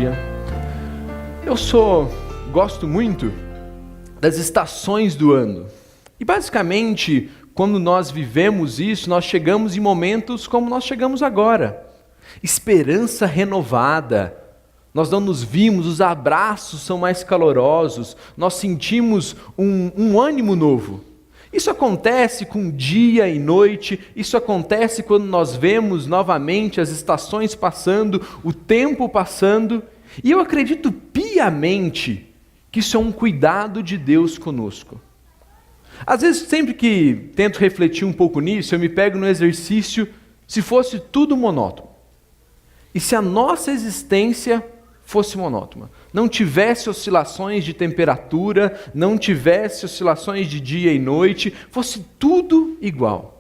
dia. Gosto muito das estações do ano. E basicamente, quando nós vivemos isso, nós chegamos em momentos como nós chegamos agora. Esperança renovada. Nós não nos vimos, os abraços são mais calorosos, nós sentimos um ânimo novo. Isso acontece com dia e noite, isso acontece quando nós vemos novamente as estações passando, o tempo passando, e eu acredito piamente que isso é um cuidado de Deus conosco. Às vezes, sempre que tento refletir um pouco nisso, eu me pego no exercício, se fosse tudo monótono. E se a nossa existência fosse monótona, não tivesse oscilações de temperatura, não tivesse oscilações de dia e noite, fosse tudo igual.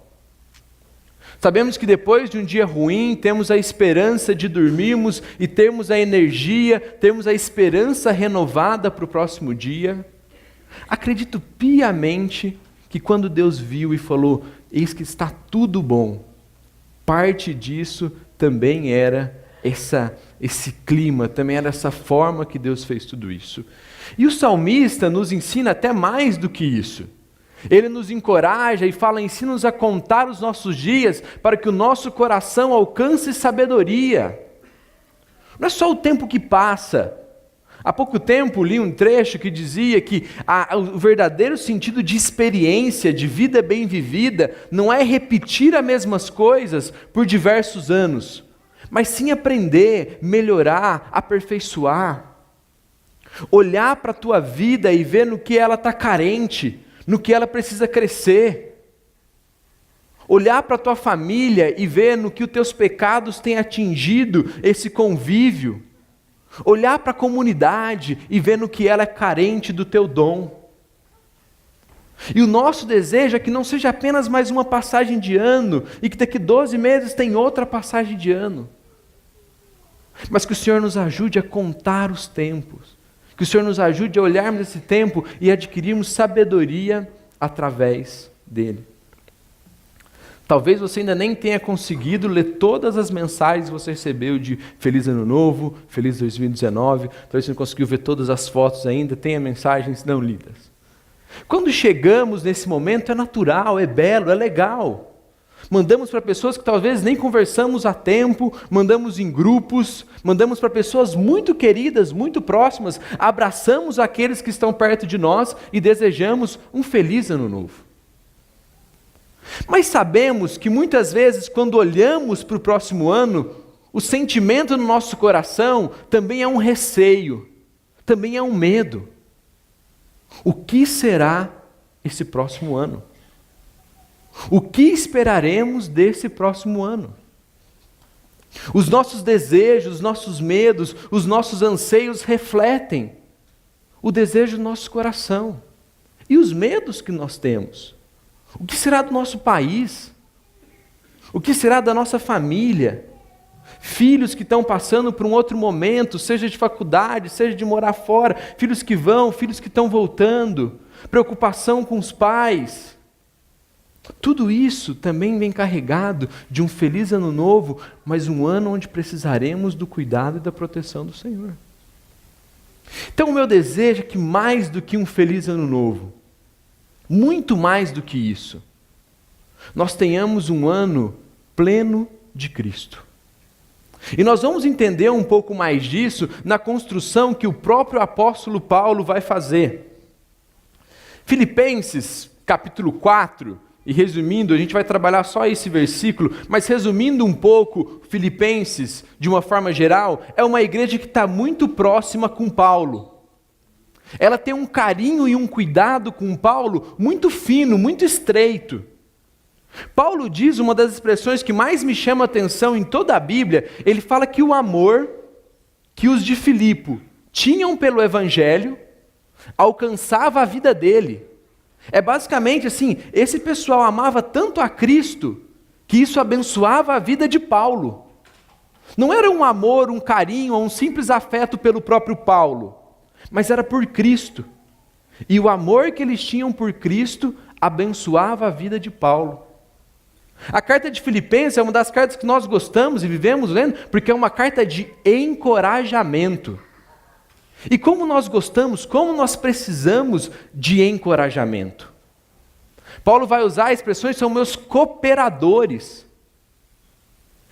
Sabemos que depois de um dia ruim, temos a esperança de dormirmos e termos a energia, termos a esperança renovada para o próximo dia. Acredito piamente que quando Deus viu e falou, eis que está tudo bom, parte disso também era esse clima, também era essa forma que Deus fez tudo isso. E o salmista nos ensina até mais do que isso. Ele nos encoraja e fala, ensina-nos a contar os nossos dias para que o nosso coração alcance sabedoria. Não é só o tempo que passa. Há pouco tempo li um trecho que dizia que o verdadeiro sentido de experiência, de vida bem vivida, não é repetir as mesmas coisas por diversos anos, mas sim aprender, melhorar, aperfeiçoar. Olhar para a tua vida e ver no que ela está carente, no que ela precisa crescer. Olhar para a tua família e ver no que os teus pecados têm atingido esse convívio. Olhar para a comunidade e ver no que ela é carente do teu dom. E o nosso desejo é que não seja apenas mais uma passagem de ano e que daqui 12 meses tem outra passagem de ano. Mas que o Senhor nos ajude a contar os tempos. Que o Senhor nos ajude a olharmos esse tempo e adquirirmos sabedoria através dele. Talvez você ainda nem tenha conseguido ler todas as mensagens que você recebeu de Feliz Ano Novo, Feliz 2019. Talvez você não conseguiu ver todas as fotos ainda, tenha mensagens não lidas. Quando chegamos nesse momento é natural, é belo, é legal. Mandamos para pessoas que talvez nem conversamos há tempo, mandamos em grupos, mandamos para pessoas muito queridas, muito próximas, abraçamos aqueles que estão perto de nós e desejamos um feliz ano novo. Mas sabemos que muitas vezes quando olhamos para o próximo ano, o sentimento no nosso coração também é um receio, também é um medo. O que será esse próximo ano? O que esperaremos desse próximo ano? Os nossos desejos, os nossos medos, os nossos anseios refletem o desejo do nosso coração e os medos que nós temos. O que será do nosso país? O que será da nossa família? Filhos que estão passando por um outro momento, seja de faculdade, seja de morar fora, filhos que vão, filhos que estão voltando, preocupação com os pais. Tudo isso também vem carregado de um feliz ano novo, mas um ano onde precisaremos do cuidado e da proteção do Senhor. Então o meu desejo é que mais do que um feliz ano novo, muito mais do que isso, nós tenhamos um ano pleno de Cristo. E nós vamos entender um pouco mais disso na construção que o próprio apóstolo Paulo vai fazer. Filipenses, capítulo 4, e resumindo, a gente vai trabalhar só esse versículo, mas resumindo um pouco, Filipenses, de uma forma geral, é uma igreja que está muito próxima com Paulo. Ela tem um carinho e um cuidado com Paulo muito fino, muito estreito. Paulo diz, uma das expressões que mais me chama a atenção em toda a Bíblia, ele fala que o amor que os de Filipe tinham pelo Evangelho alcançava a vida dele. É basicamente assim, esse pessoal amava tanto a Cristo, que isso abençoava a vida de Paulo. Não era um amor, um carinho, ou um simples afeto pelo próprio Paulo, mas era por Cristo. E o amor que eles tinham por Cristo abençoava a vida de Paulo. A carta de Filipenses é uma das cartas que nós gostamos e vivemos lendo, porque é uma carta de encorajamento. E como nós gostamos, como nós precisamos de encorajamento. Paulo vai usar expressões, são meus cooperadores.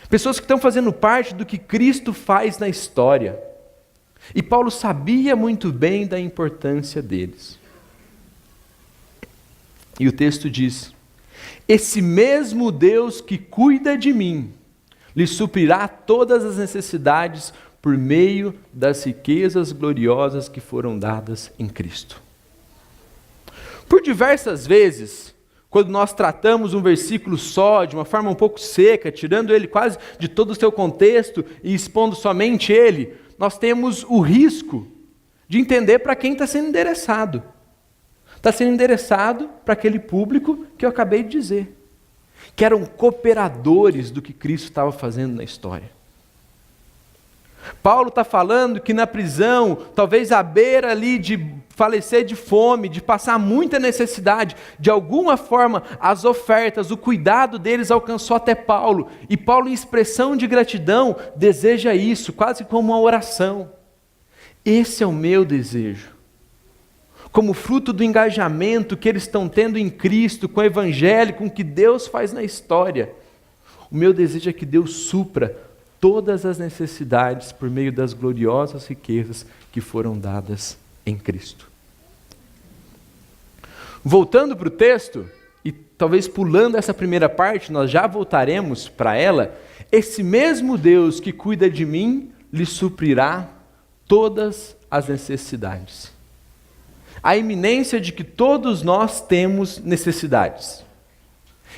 Pessoas que estão fazendo parte do que Cristo faz na história. E Paulo sabia muito bem da importância deles. E o texto diz: esse mesmo Deus que cuida de mim, lhe suprirá todas as necessidades por meio das riquezas gloriosas que foram dadas em Cristo. Por diversas vezes, quando nós tratamos um versículo só, de uma forma um pouco seca, tirando ele quase de todo o seu contexto e expondo somente ele, nós temos o risco de entender para quem está sendo endereçado. Está sendo endereçado para aquele público que eu acabei de dizer, que eram cooperadores do que Cristo estava fazendo na história. Paulo está falando que na prisão, talvez à beira ali de falecer de fome, de passar muita necessidade, de alguma forma as ofertas, o cuidado deles alcançou até Paulo. E Paulo, em expressão de gratidão, deseja isso, quase como uma oração. Esse é o meu desejo. Como fruto do engajamento que eles estão tendo em Cristo, com o Evangelho, com o que Deus faz na história. O meu desejo é que Deus supra todas as necessidades por meio das gloriosas riquezas que foram dadas em Cristo. Voltando para o texto, e talvez pulando essa primeira parte, nós já voltaremos para ela. Esse mesmo Deus que cuida de mim, lhe suprirá todas as necessidades. A iminência de que todos nós temos necessidades.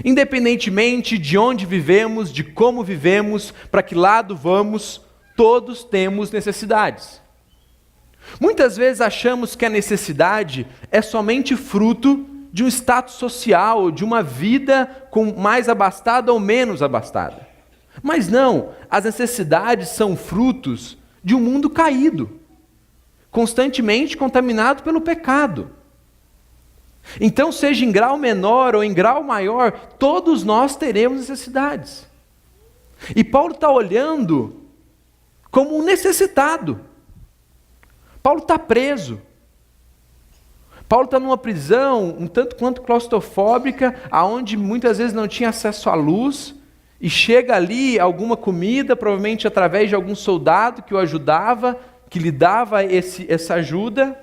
Independentemente de onde vivemos, de como vivemos, para que lado vamos, todos temos necessidades. Muitas vezes achamos que a necessidade é somente fruto de um status social, de uma vida com mais abastada ou menos abastada. Mas não, as necessidades são frutos de um mundo caído, constantemente contaminado pelo pecado. Então, seja em grau menor ou em grau maior, todos nós teremos necessidades. E Paulo está olhando como um necessitado. Paulo está preso. Paulo está numa prisão um tanto quanto claustrofóbica, aonde muitas vezes não tinha acesso à luz, e chega ali alguma comida, provavelmente através de algum soldado que o ajudava, que lhe dava essa ajuda.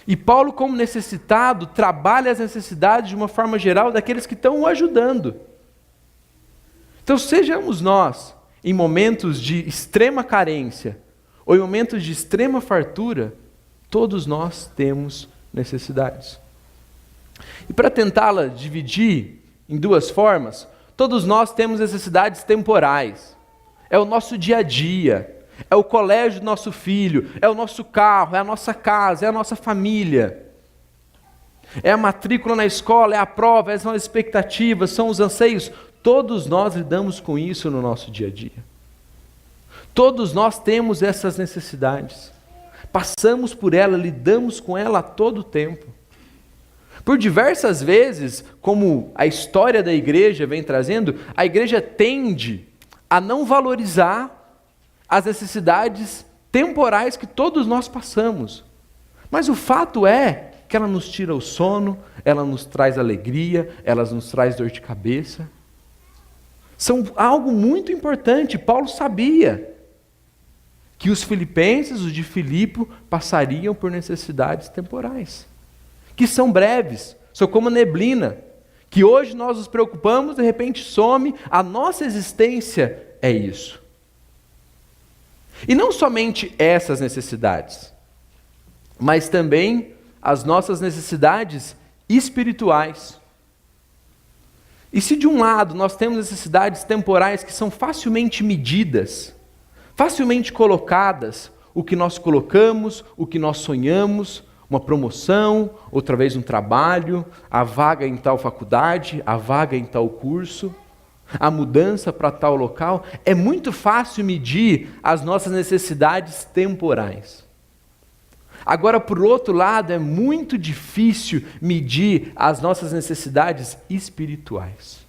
E Paulo, como necessitado, trabalha as necessidades de uma forma geral daqueles que estão o ajudando. Então, sejamos nós, em momentos de extrema carência, ou em momentos de extrema fartura, todos nós temos necessidades. E para tentá-la dividir em duas formas, todos nós temos necessidades temporais. É o nosso dia a dia. É o colégio do nosso filho, é o nosso carro, é a nossa casa, é a nossa família. É a matrícula na escola, é a prova, são as expectativas, são os anseios. Todos nós lidamos com isso no nosso dia a dia. Todos nós temos essas necessidades. Passamos por ela, lidamos com ela a todo tempo. Por diversas vezes, como a história da igreja vem trazendo, a igreja tende a não valorizar as necessidades temporais que todos nós passamos. Mas o fato é que ela nos tira o sono, ela nos traz alegria, ela nos traz dor de cabeça. São algo muito importante. Paulo sabia que os filipenses, os de Filipe, passariam por necessidades temporais, que são breves, são como neblina, que hoje nós nos preocupamos, de repente some, a nossa existência é isso. E não somente essas necessidades, mas também as nossas necessidades espirituais. E se de um lado nós temos necessidades temporais que são facilmente medidas, facilmente colocadas, o que nós colocamos, o que nós sonhamos, uma promoção, outra vez um trabalho, a vaga em tal faculdade, a vaga em tal curso, a mudança para tal local, é muito fácil medir as nossas necessidades temporais. Agora, por outro lado, é muito difícil medir as nossas necessidades espirituais.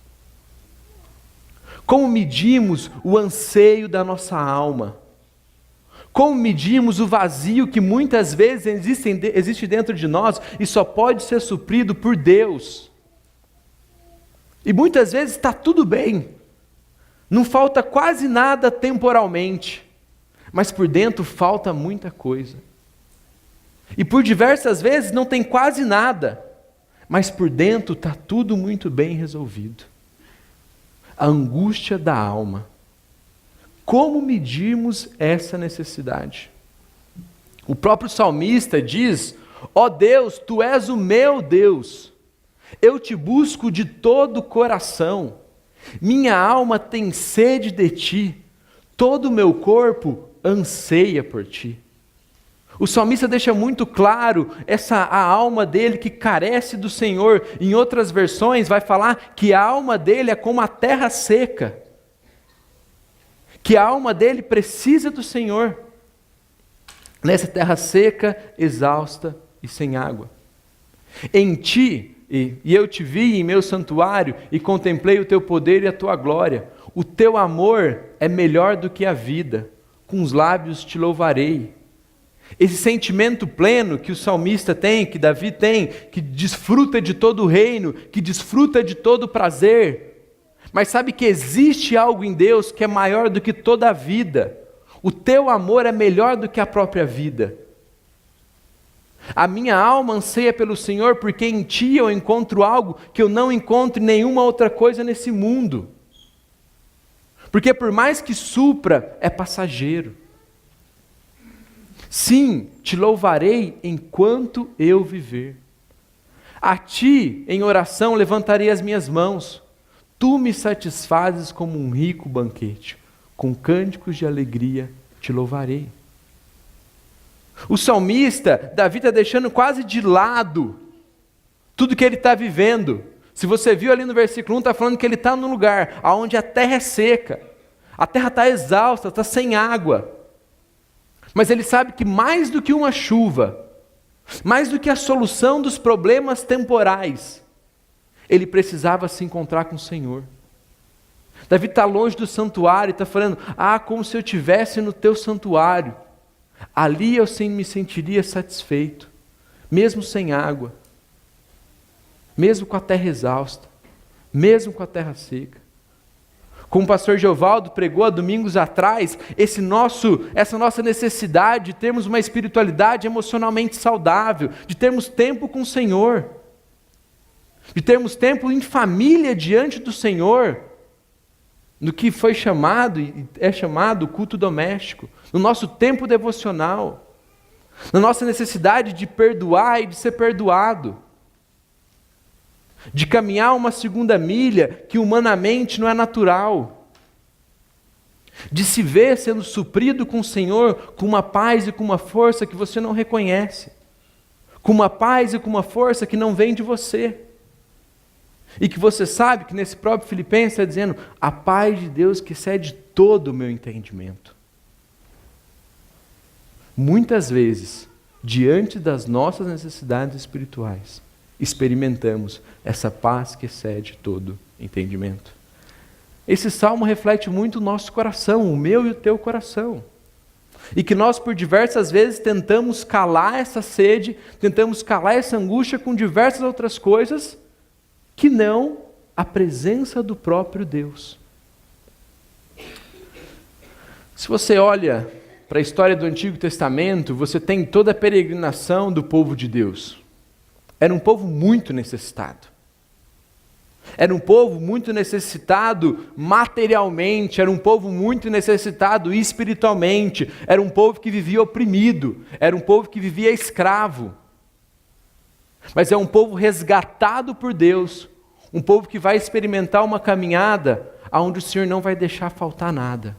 Como medimos o anseio da nossa alma? Como medimos o vazio que muitas vezes existe dentro de nós e só pode ser suprido por Deus? E muitas vezes está tudo bem, não falta quase nada temporalmente, mas por dentro falta muita coisa. E por diversas vezes não tem quase nada, mas por dentro está tudo muito bem resolvido. A angústia da alma. Como medirmos essa necessidade? O próprio salmista diz: ó Deus, tu és o meu Deus, eu te busco de todo o coração, minha alma tem sede de ti, todo o meu corpo anseia por ti. O salmista deixa muito claro a alma dele que carece do Senhor. Em outras versões vai falar que a alma dele é como a terra seca, que a alma dele precisa do Senhor, nessa terra seca, exausta e sem água. Em ti, e eu te vi em meu santuário, e contemplei o teu poder e a tua glória. O teu amor é melhor do que a vida, com os lábios te louvarei. Esse sentimento pleno que o salmista tem, que Davi tem, que desfruta de todo o reino, que desfruta de todo o prazer, mas sabe que existe algo em Deus que é maior do que toda a vida. O teu amor é melhor do que a própria vida. A minha alma anseia pelo Senhor, porque em ti eu encontro algo que eu não encontro em nenhuma outra coisa nesse mundo. Porque por mais que supra, é passageiro. Sim, te louvarei enquanto eu viver. A ti, em oração, levantarei as minhas mãos. Tu me satisfazes como um rico banquete. Com cânticos de alegria te louvarei. O salmista, Davi está deixando quase de lado tudo que ele está vivendo. Se você viu ali no versículo 1, está falando que ele está num lugar onde a terra é seca. A terra está exausta, está sem água. Mas ele sabe que mais do que uma chuva, mais do que a solução dos problemas temporais, ele precisava se encontrar com o Senhor. Davi está longe do santuário e está falando: como se eu estivesse no teu santuário. Ali eu me sentiria satisfeito, mesmo sem água, mesmo com a terra exausta, mesmo com a terra seca. Como o pastor Geovaldo pregou há domingos atrás, essa nossa necessidade de termos uma espiritualidade emocionalmente saudável, de termos tempo com o Senhor, de termos tempo em família diante do Senhor, no que foi chamado e é chamado culto doméstico, no nosso tempo devocional, na nossa necessidade de perdoar e de ser perdoado, de caminhar uma segunda milha que humanamente não é natural, de se ver sendo suprido com o Senhor, com uma paz e com uma força que você não reconhece, com uma paz e com uma força que não vem de você, e que você sabe que nesse próprio Filipenses está dizendo: a paz de Deus que excede todo o meu entendimento. Muitas vezes, diante das nossas necessidades espirituais, experimentamos essa paz que excede todo entendimento. Esse salmo reflete muito o nosso coração, o meu e o teu coração. E que nós por diversas vezes tentamos calar essa sede, tentamos calar essa angústia com diversas outras coisas, que não a presença do próprio Deus. Se você olha para a história do Antigo Testamento, você tem toda a peregrinação do povo de Deus. Era um povo muito necessitado. Era um povo muito necessitado materialmente, era um povo muito necessitado espiritualmente, era um povo que vivia oprimido, era um povo que vivia escravo. Mas é um povo resgatado por Deus, um povo que vai experimentar uma caminhada onde o Senhor não vai deixar faltar nada.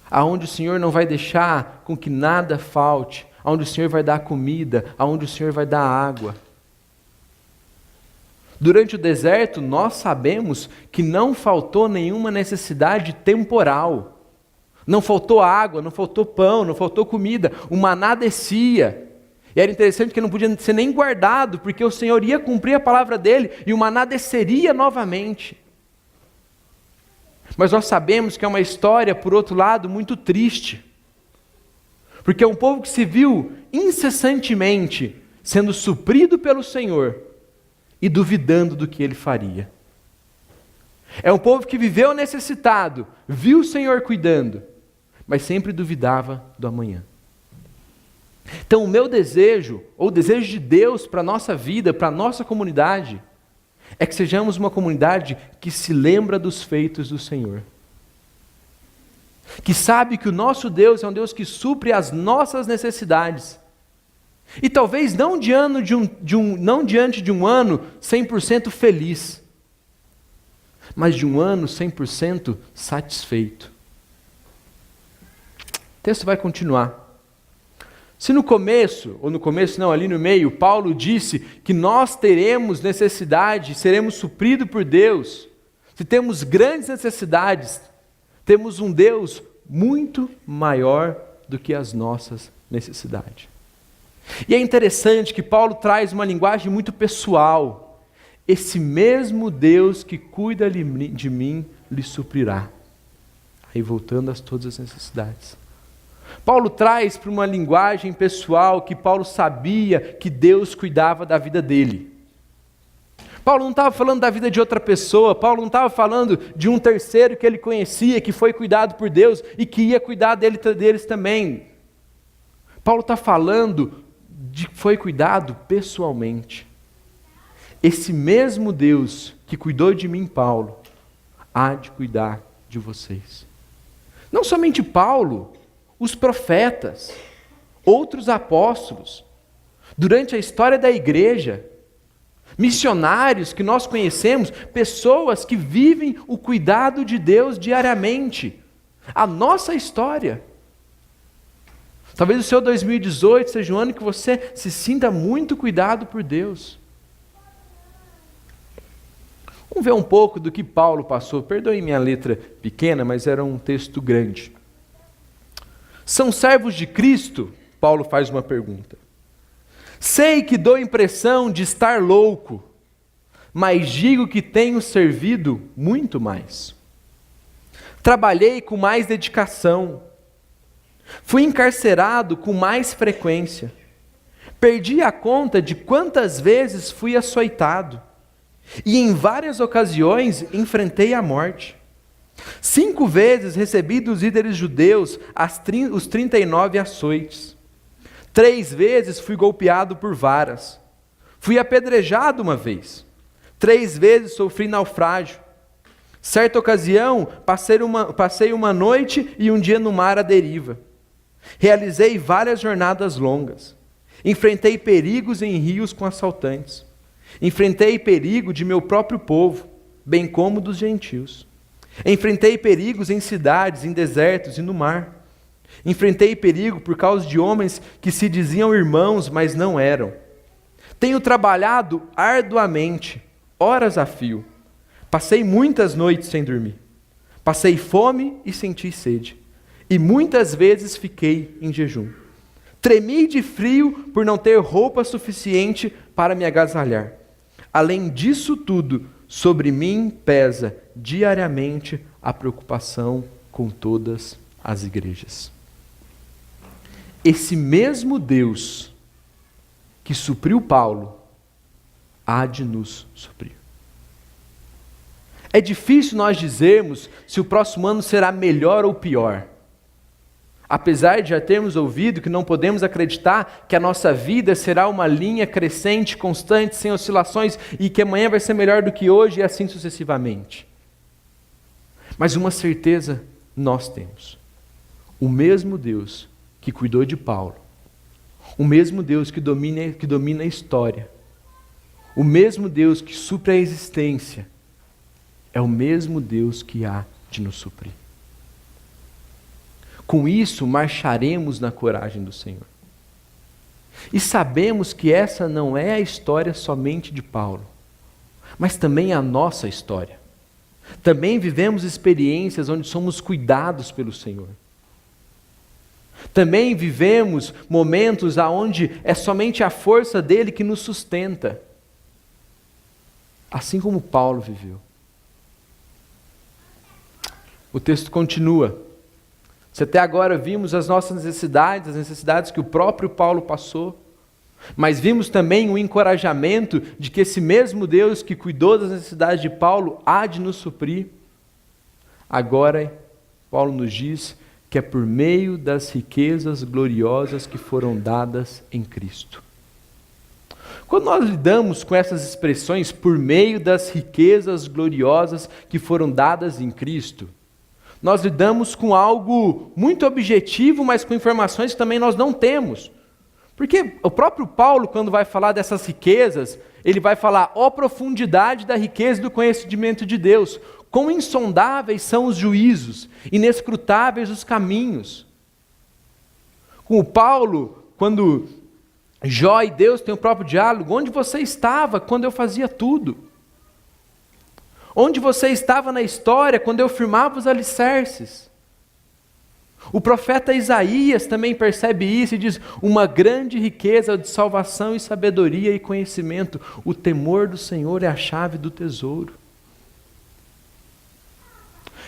Aonde o Senhor não vai deixar com que nada falte, aonde o Senhor vai dar comida, aonde o Senhor vai dar água. Durante o deserto, nós sabemos que não faltou nenhuma necessidade temporal. Não faltou água, não faltou pão, não faltou comida. O maná descia. E era interessante que não podia ser nem guardado, porque o Senhor ia cumprir a palavra dele e o maná desceria novamente. Mas nós sabemos que é uma história, por outro lado, muito triste. Porque é um povo que se viu incessantemente sendo suprido pelo Senhor e duvidando do que Ele faria. É um povo que viveu necessitado, viu o Senhor cuidando, mas sempre duvidava do amanhã. Então o meu desejo, ou o desejo de Deus para a nossa vida, para a nossa comunidade, é que sejamos uma comunidade que se lembra dos feitos do Senhor. Que sabe que o nosso Deus é um Deus que supre as nossas necessidades. E talvez não diante de um ano 100% feliz, mas de um ano 100% satisfeito. O texto vai continuar. Se no começo, ou no começo não, ali no meio, Paulo disse que nós teremos necessidade, seremos supridos por Deus, se temos grandes necessidades, temos um Deus muito maior do que as nossas necessidades. E é interessante que Paulo traz uma linguagem muito pessoal. Esse mesmo Deus que cuida de mim, lhe suprirá. Aí voltando a todas as necessidades. Paulo traz para uma linguagem pessoal que Paulo sabia que Deus cuidava da vida dele. Paulo não estava falando da vida de outra pessoa, Paulo não estava falando de um terceiro que ele conhecia, que foi cuidado por Deus e que ia cuidar deles também. Paulo está falando de que foi cuidado pessoalmente. Esse mesmo Deus que cuidou de mim, Paulo, há de cuidar de vocês. Não somente Paulo, os profetas, outros apóstolos, durante a história da igreja, missionários que nós conhecemos, pessoas que vivem o cuidado de Deus diariamente. A nossa história. Talvez o seu 2018 seja um ano que você se sinta muito cuidado por Deus. Vamos ver um pouco do que Paulo passou. Perdoe minha letra pequena, mas era um texto grande. São servos de Cristo? Paulo faz uma pergunta. Sei que dou impressão de estar louco, mas digo que tenho servido muito mais. Trabalhei com mais dedicação. Fui encarcerado com mais frequência. Perdi a conta de quantas vezes fui açoitado. E em várias ocasiões enfrentei a morte. 5 vezes recebi dos líderes judeus os 39 açoites. 3 vezes fui golpeado por varas. Fui apedrejado uma vez. 3 vezes sofri naufrágio. Certa ocasião, passei uma noite e um dia no mar à deriva. Realizei várias jornadas longas. Enfrentei perigos em rios com assaltantes. Enfrentei perigo de meu próprio povo, bem como dos gentios. Enfrentei perigos em cidades, em desertos e no mar. Enfrentei perigo por causa de homens que se diziam irmãos, mas não eram. Tenho trabalhado arduamente, horas a fio. Passei muitas noites sem dormir. Passei fome e senti sede. E muitas vezes fiquei em jejum. Tremi de frio por não ter roupa suficiente para me agasalhar. Além disso tudo, sobre mim pesa diariamente a preocupação com todas as igrejas. Esse mesmo Deus que supriu Paulo, há de nos suprir. É difícil nós dizermos se o próximo ano será melhor ou pior. Apesar de já termos ouvido que não podemos acreditar que a nossa vida será uma linha crescente, constante, sem oscilações, e que amanhã vai ser melhor do que hoje e assim sucessivamente. Mas uma certeza nós temos. O mesmo Deus que cuidou de Paulo, o mesmo Deus que domina a história, o mesmo Deus que supre a existência, é o mesmo Deus que há de nos suprir. Com isso, marcharemos na coragem do Senhor. E sabemos que essa não é a história somente de Paulo, mas também a nossa história. Também vivemos experiências onde somos cuidados pelo Senhor. Também vivemos momentos onde é somente a força dele que nos sustenta. Assim como Paulo viveu. O texto continua. Se até agora vimos as nossas necessidades, as necessidades que o próprio Paulo passou, mas vimos também o encorajamento de que esse mesmo Deus que cuidou das necessidades de Paulo há de nos suprir. Agora, Paulo nos diz que é por meio das riquezas gloriosas que foram dadas em Cristo. Quando nós lidamos com essas expressões, por meio das riquezas gloriosas que foram dadas em Cristo, nós lidamos com algo muito objetivo, mas com informações que também nós não temos. Porque o próprio Paulo, quando vai falar dessas riquezas, ele vai falar, ó profundidade da riqueza e do conhecimento de Deus, quão insondáveis são os juízos, inescrutáveis os caminhos. Com o Paulo, quando Jó e Deus têm o próprio diálogo, onde você estava quando eu fazia tudo? Onde você estava na história quando eu firmava os alicerces? O profeta Isaías também percebe isso e diz, uma grande riqueza de salvação e sabedoria e conhecimento, o temor do Senhor é a chave do tesouro.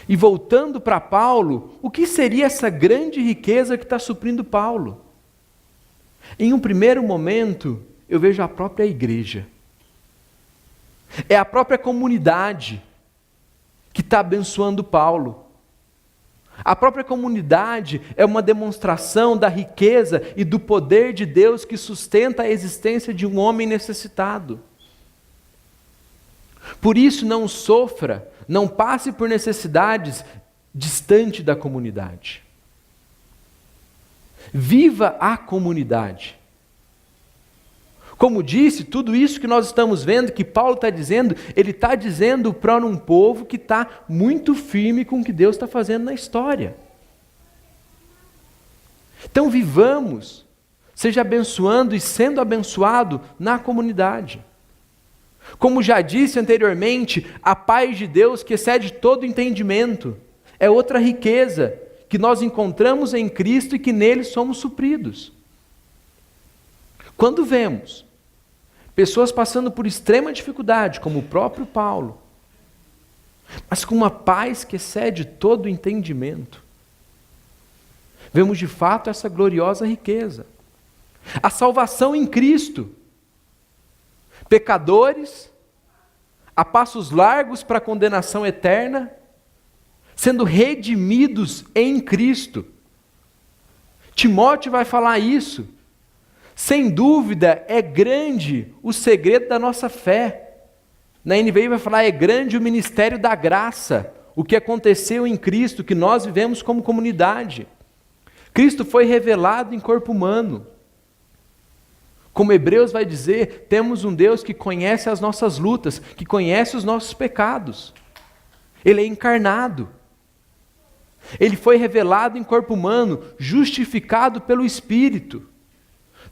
E voltando para Paulo, o que seria essa grande riqueza que está suprindo Paulo? Em um primeiro momento, eu vejo a própria igreja. É a própria comunidade que está abençoando Paulo. A própria comunidade é uma demonstração da riqueza e do poder de Deus que sustenta a existência de um homem necessitado. Por isso, não sofra, não passe por necessidades distante da comunidade. Viva a comunidade. Como disse, tudo isso que nós estamos vendo, que Paulo está dizendo, ele está dizendo para um povo que está muito firme com o que Deus está fazendo na história. Então vivamos, seja abençoando e sendo abençoado na comunidade. Como já disse anteriormente, a paz de Deus que excede todo entendimento, é outra riqueza que nós encontramos em Cristo e que nele somos supridos. Quando vemos pessoas passando por extrema dificuldade, como o próprio Paulo, mas com uma paz que excede todo o entendimento, vemos de fato essa gloriosa riqueza. A salvação em Cristo. Pecadores, a passos largos para a condenação eterna, sendo redimidos em Cristo. Timóteo vai falar isso. Sem dúvida, é grande o segredo da nossa fé. Na NVI vai falar, é grande o ministério da graça, o que aconteceu em Cristo, que nós vivemos como comunidade. Cristo foi revelado em corpo humano. Como Hebreus vai dizer, temos um Deus que conhece as nossas lutas, que conhece os nossos pecados. Ele é encarnado. Ele foi revelado em corpo humano, justificado pelo Espírito.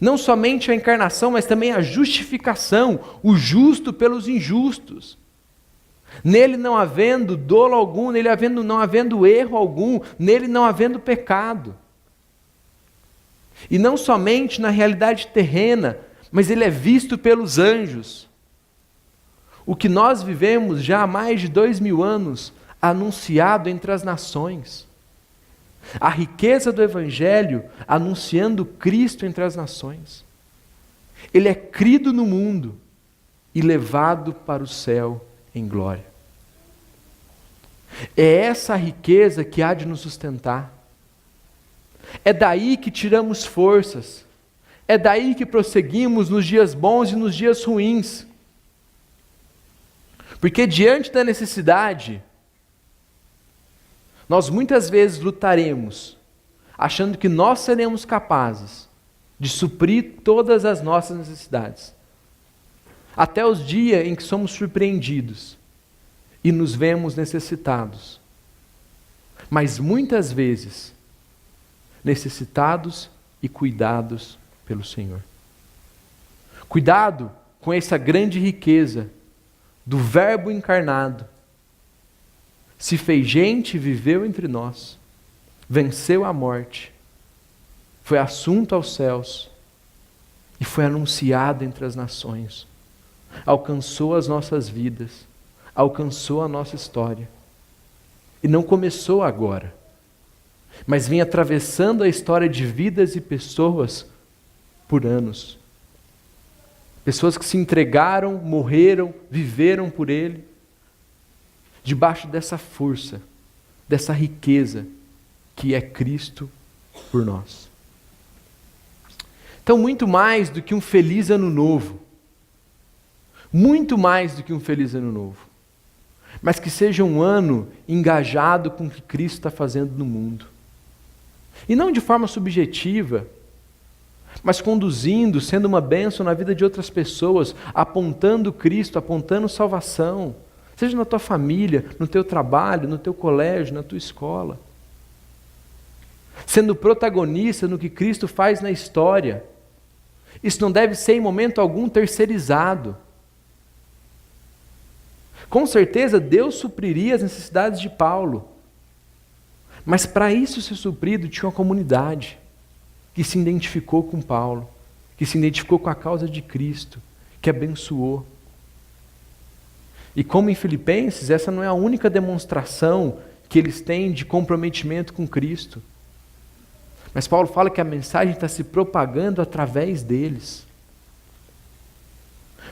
Não somente a encarnação, mas também a justificação, o justo pelos injustos. Nele não havendo dolo algum, nele não havendo erro algum, nele não havendo pecado. E não somente na realidade terrena, mas ele é visto pelos anjos. O que nós vivemos já há mais de 2000 anos, anunciado entre as nações. A riqueza do Evangelho anunciando Cristo entre as nações. Ele é crido no mundo e levado para o céu em glória. É essa a riqueza que há de nos sustentar. É daí que tiramos forças. É daí que prosseguimos nos dias bons e nos dias ruins. Porque diante da necessidade, nós muitas vezes lutaremos, achando que nós seremos capazes de suprir todas as nossas necessidades. Até os dias em que somos surpreendidos e nos vemos necessitados. Mas muitas vezes, necessitados e cuidados pelo Senhor. Cuidado com essa grande riqueza do Verbo encarnado. Se fez gente e viveu entre nós, venceu a morte, foi assunto aos céus e foi anunciado entre as nações. Alcançou as nossas vidas, alcançou a nossa história. E não começou agora, mas vem atravessando a história de vidas e pessoas por anos. Pessoas que se entregaram, morreram, viveram por Ele, debaixo dessa força, dessa riqueza que é Cristo por nós. Então, muito mais do que um feliz ano novo, muito mais do que um feliz ano novo, mas que seja um ano engajado com o que Cristo está fazendo no mundo. E não de forma subjetiva, mas conduzindo, sendo uma bênção na vida de outras pessoas, apontando Cristo, apontando salvação, seja na tua família, no teu trabalho, no teu colégio, na tua escola. Sendo protagonista no que Cristo faz na história. Isso não deve ser em momento algum terceirizado. Com certeza Deus supriria as necessidades de Paulo, mas para isso ser suprido tinha uma comunidade que se identificou com Paulo, que se identificou com a causa de Cristo, que abençoou. E como em Filipenses, essa não é a única demonstração que eles têm de comprometimento com Cristo. Mas Paulo fala que a mensagem está se propagando através deles.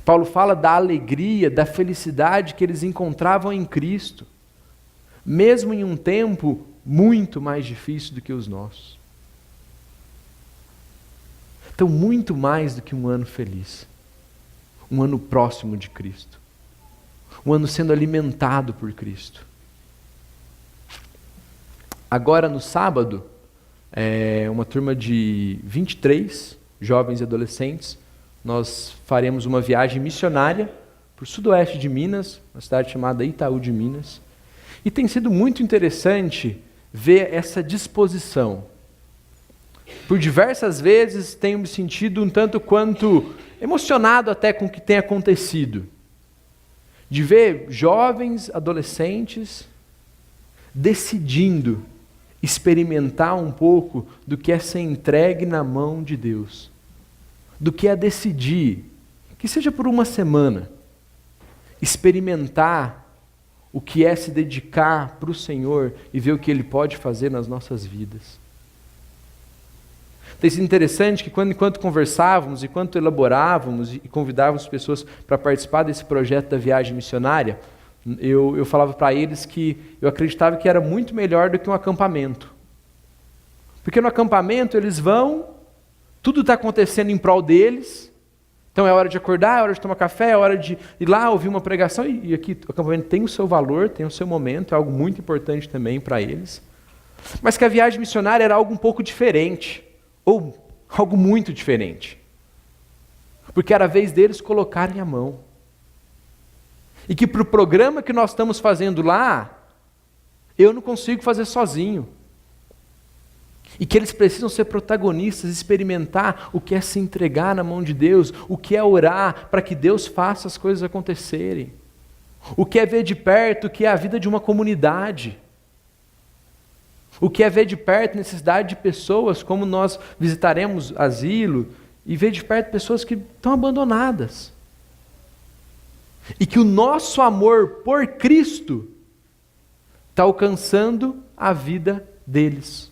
Paulo fala da alegria, da felicidade que eles encontravam em Cristo, mesmo em um tempo muito mais difícil do que os nossos. Então, muito mais do que um ano feliz, um ano próximo de Cristo, um ano sendo alimentado por Cristo. Agora, no sábado, uma turma de 23 jovens e adolescentes, nós faremos uma viagem missionária para o sudoeste de Minas, uma cidade chamada Itaú de Minas. E tem sido muito interessante ver essa disposição. Por diversas vezes tenho me sentido um tanto quanto emocionado até com o que tem acontecido. De ver jovens, adolescentes, decidindo experimentar um pouco do que é ser entregue na mão de Deus. Do que é decidir, que seja por uma semana, experimentar o que é se dedicar para o Senhor e ver o que Ele pode fazer nas nossas vidas. Tem sido interessante que enquanto conversávamos, enquanto elaborávamos e convidávamos pessoas para participar desse projeto da viagem missionária, eu falava para eles que eu acreditava que era muito melhor do que um acampamento. Porque no acampamento eles vão, tudo está acontecendo em prol deles, então é hora de acordar, é hora de tomar café, é hora de ir lá ouvir uma pregação, e aqui o acampamento tem o seu valor, tem o seu momento, é algo muito importante também para eles. Mas que a viagem missionária era algo um pouco diferente, ou algo muito diferente. Porque era a vez deles colocarem a mão. E que para o programa que nós estamos fazendo lá, eu não consigo fazer sozinho. E que eles precisam ser protagonistas, experimentar o que é se entregar na mão de Deus, o que é orar para que Deus faça as coisas acontecerem, o que é ver de perto o que é a vida de uma comunidade, o que é ver de perto a necessidade de pessoas, como nós visitaremos asilo, e ver de perto pessoas que estão abandonadas. E que o nosso amor por Cristo está alcançando a vida deles.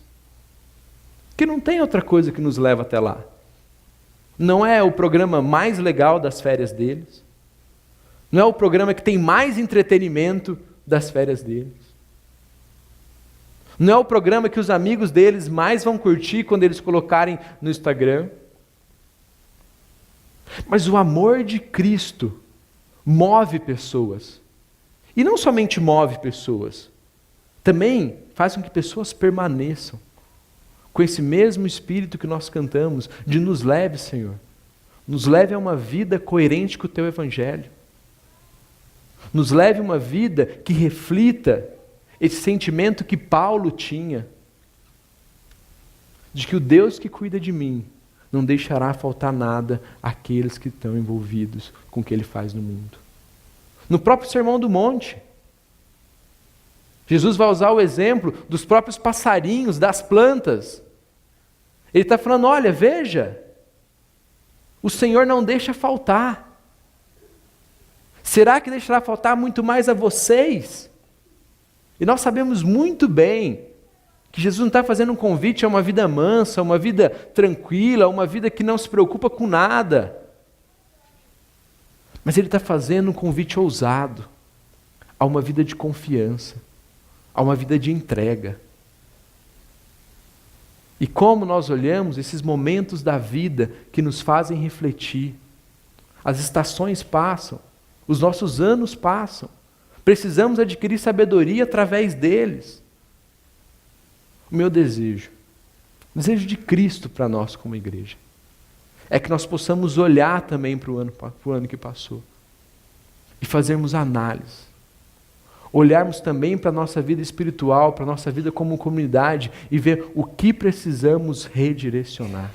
Que não tem outra coisa que nos leva até lá. Não é o programa mais legal das férias deles. Não é o programa que tem mais entretenimento das férias deles. Não é o programa que os amigos deles mais vão curtir quando eles colocarem no Instagram. Mas o amor de Cristo move pessoas. E não somente move pessoas, também faz com que pessoas permaneçam com esse mesmo espírito que nós cantamos, de nos leve, Senhor. Nos leve a uma vida coerente com o Teu Evangelho. Nos leve a uma vida que reflita esse sentimento que Paulo tinha, de que o Deus que cuida de mim não deixará faltar nada àqueles que estão envolvidos com o que Ele faz no mundo. No próprio Sermão do Monte, Jesus vai usar o exemplo dos próprios passarinhos, das plantas. Ele está falando, olha, veja, o Senhor não deixa faltar. Será que deixará faltar muito mais a vocês, E nós sabemos muito bem que Jesus não está fazendo um convite a uma vida mansa, uma vida tranquila, uma vida que não se preocupa com nada. Mas Ele está fazendo um convite ousado a uma vida de confiança, a uma vida de entrega. E como nós olhamos esses momentos da vida que nos fazem refletir. As estações passam, os nossos anos passam. Precisamos adquirir sabedoria através deles. O meu desejo, o desejo de Cristo para nós como igreja, é que nós possamos olhar também para o ano que passou e fazermos análise. Olharmos também para a nossa vida espiritual, para a nossa vida como comunidade e ver o que precisamos redirecionar.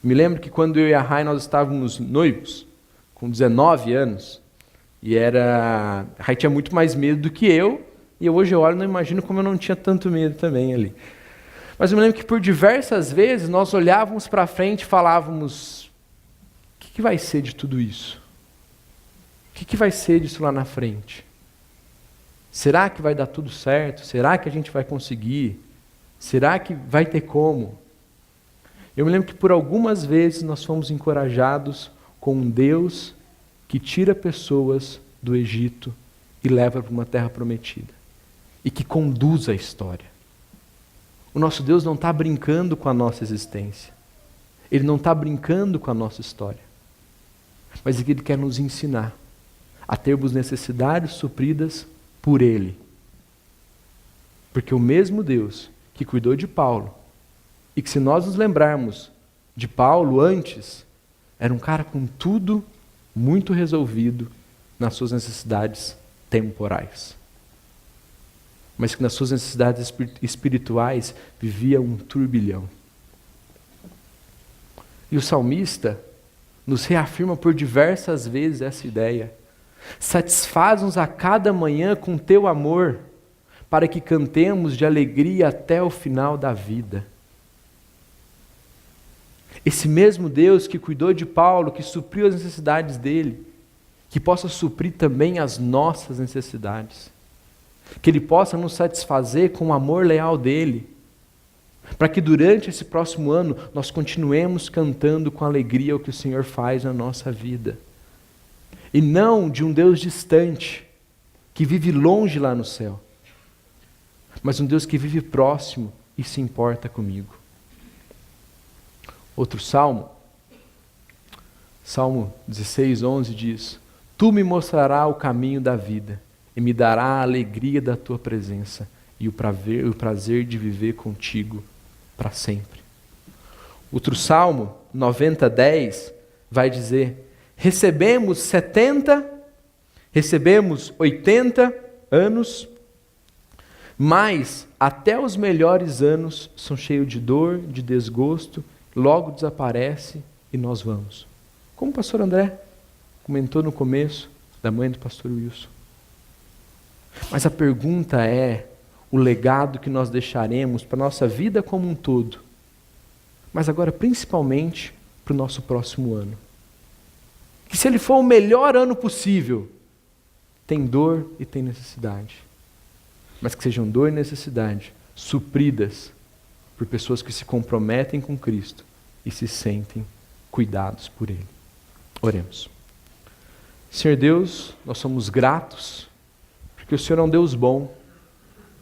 Me lembro que quando eu e a Rai nós estávamos noivos, com 19 anos, e a Rai tinha muito mais medo do que eu, e hoje eu olho e não imagino como eu não tinha tanto medo também ali. Mas eu me lembro que por diversas vezes nós olhávamos para frente e falávamos: o que vai ser de tudo isso? O que vai ser disso lá na frente? Será que vai dar tudo certo? Será que a gente vai conseguir? Será que vai ter como? Eu me lembro que por algumas vezes nós fomos encorajados com um Deus que tira pessoas do Egito e leva para uma terra prometida. E que conduz a história. O nosso Deus não está brincando com a nossa existência. Ele não está brincando com a nossa história. Mas Ele quer nos ensinar a termos necessidades supridas por Ele. Porque o mesmo Deus que cuidou de Paulo, e que se nós nos lembrarmos de Paulo antes, era um cara com tudo muito resolvido nas suas necessidades temporais. Mas que nas suas necessidades espirituais vivia um turbilhão. E o salmista nos reafirma por diversas vezes essa ideia. Satisfaz-nos a cada manhã com teu amor, para que cantemos de alegria até o final da vida. Esse mesmo Deus que cuidou de Paulo, que supriu as necessidades dele, que possa suprir também as nossas necessidades. Que Ele possa nos satisfazer com o amor leal dele, para que durante esse próximo ano nós continuemos cantando com alegria o que o Senhor faz na nossa vida. E não de um Deus distante, que vive longe lá no céu, mas um Deus que vive próximo e se importa comigo. Outro salmo, Salmo 16:11 diz: Tu me mostrarás o caminho da vida, e me dará a alegria da tua presença, e o prazer de viver contigo para sempre. Outro salmo, 90:10, vai dizer: Recebemos 70, recebemos 80 anos, mas até os melhores anos são cheios de dor, de desgosto, logo desaparece e nós vamos. Como o pastor André comentou no começo, da mãe do pastor Wilson. Mas a pergunta é o legado que nós deixaremos para a nossa vida como um todo, mas agora principalmente para o nosso próximo ano. Que se ele for o melhor ano possível, tem dor e tem necessidade, mas que sejam dor e necessidade supridas por pessoas que se comprometem com Cristo e se sentem cuidados por Ele. Oremos. Senhor Deus, nós somos gratos, porque o Senhor é um Deus bom,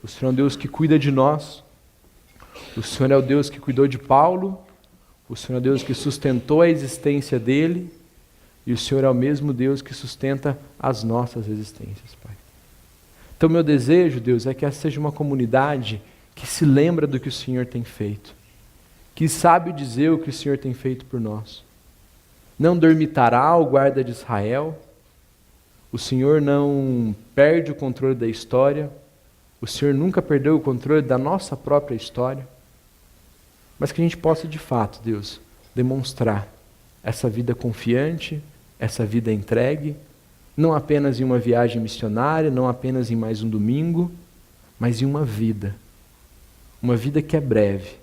o Senhor é um Deus que cuida de nós, o Senhor é o Deus que cuidou de Paulo, o Senhor é o Deus que sustentou a existência dele, e o Senhor é o mesmo Deus que sustenta as nossas existências, Pai. Então meu desejo, Deus, é que essa seja uma comunidade que se lembra do que o Senhor tem feito, que sabe dizer o que o Senhor tem feito por nós. Não dormitará o guarda de Israel, o Senhor não perde o controle da história, o Senhor nunca perdeu o controle da nossa própria história, mas que a gente possa de fato, Deus, demonstrar essa vida confiante, essa vida entregue, não apenas em uma viagem missionária, não apenas em mais um domingo, mas em uma vida que é breve,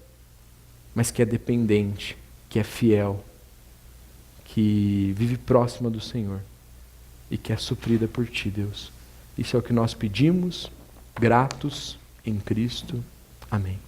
mas que é dependente, que é fiel, que vive próxima do Senhor e que é suprida por Ti, Deus. Isso é o que nós pedimos, gratos em Cristo. Amém.